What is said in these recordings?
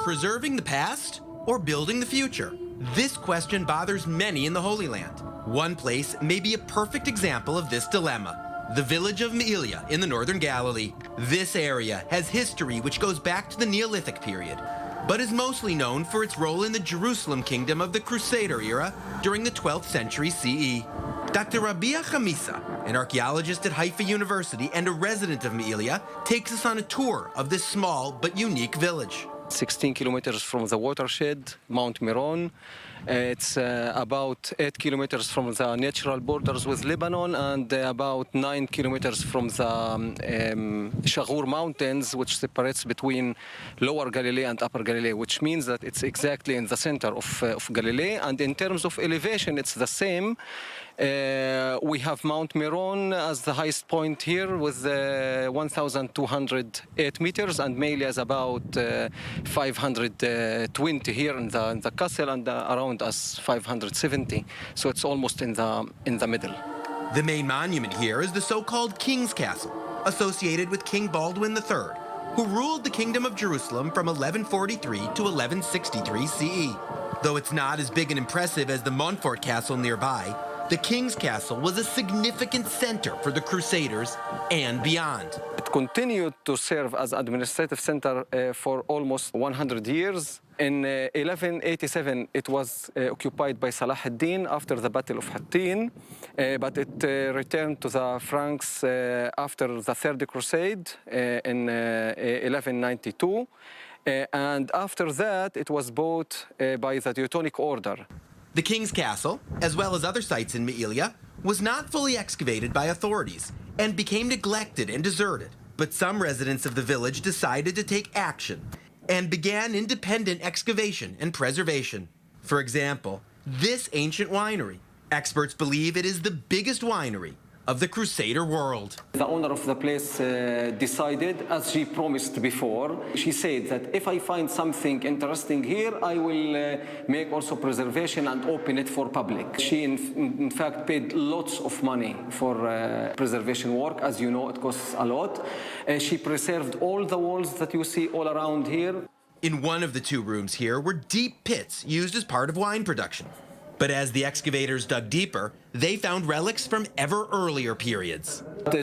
preserving the past or building the future? This question bothers many in the Holy Land. One place may be a perfect example of this dilemma: the village of Me'ila in the northern Galilee. This area has history which goes back to the Neolithic period, but is mostly known for its role in the Jerusalem kingdom of the Crusader era during the 12th century CE. Dr. Rabia Khamisa, an archaeologist at Haifa University and a resident of Me'ila, takes us on a tour of this small but unique village. 16 kilometers from the watershed, Mount Meron. It's about 8 kilometers from the natural borders with Lebanon, and about 9 kilometers from the Shaghur Mountains, which separates between Lower Galilee and Upper Galilee, which means that it's exactly in the center of Galilee. And in terms of elevation, it's the same. We have Mount Meron as the highest point here with 1,208 meters, and Meila is about 520 here in the castle, and around us 570. So it's almost in the middle. The main monument here is the so-called King's Castle, associated with King Baldwin III, who ruled the Kingdom of Jerusalem from 1143 to 1163 CE. Though it's not as big and impressive as the Montfort Castle nearby, the King's Castle was a significant center for the Crusaders and beyond. It continued to serve as administrative center for almost 100 years. In 1187, it was occupied by Salah ad-Din after the Battle of Hattin, but it returned to the Franks after the Third Crusade in 1192. And after that, it was bought by the Teutonic Order. The King's Castle, as well as other sites in Me'ila, was not fully excavated by authorities and became neglected and deserted. But some residents of the village decided to take action and began independent excavation and preservation. For example, this ancient winery. Experts believe it is the biggest winery of the Crusader world. The owner of the place decided, as she promised before, she said that if I find something interesting here, I will make also preservation and open it for public. She, in fact, paid lots of money for preservation work. As you know, it costs a lot. She preserved all the walls that you see all around here. In one of the two rooms here were deep pits used as part of wine production. But as the excavators dug deeper, they found relics from ever earlier periods.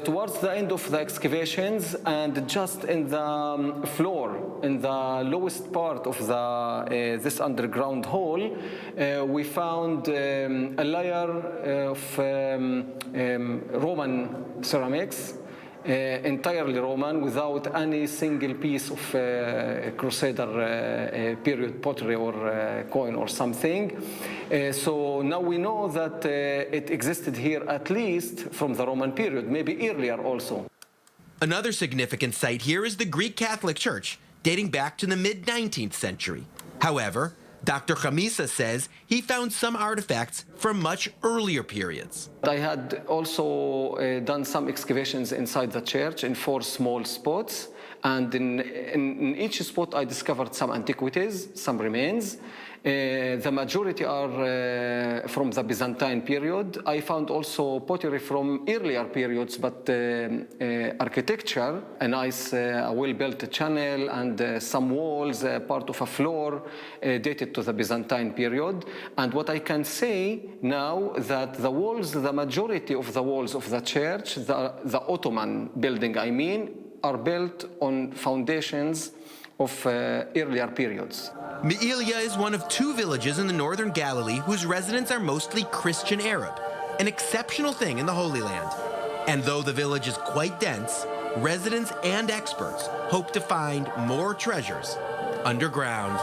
Towards the end of the excavations, and just in the floor, in the lowest part of this underground hole, we found a layer of Roman ceramics, entirely Roman, without any single piece of Crusader period pottery or coin or something. So now we know that it existed here at least from the Roman period, maybe earlier also. Another significant site here is the Greek Catholic Church, dating back to the mid-19th century. However, Dr. Khamisa says he found some artifacts from much earlier periods. I had also done some excavations inside the church in 4 small spots, and in each spot I discovered some antiquities, some remains. The majority are from the Byzantine period. I found also pottery from earlier periods, but architecture, a nice well-built channel and some walls, part of a floor dated to the Byzantine period. And what I can say now that the walls, the majority of the walls of the church, the Ottoman building I mean, are built on foundations of earlier periods. Me'ila is one of 2 villages in the northern Galilee whose residents are mostly Christian Arab, an exceptional thing in the Holy Land. And though the village is quite dense, residents and experts hope to find more treasures underground.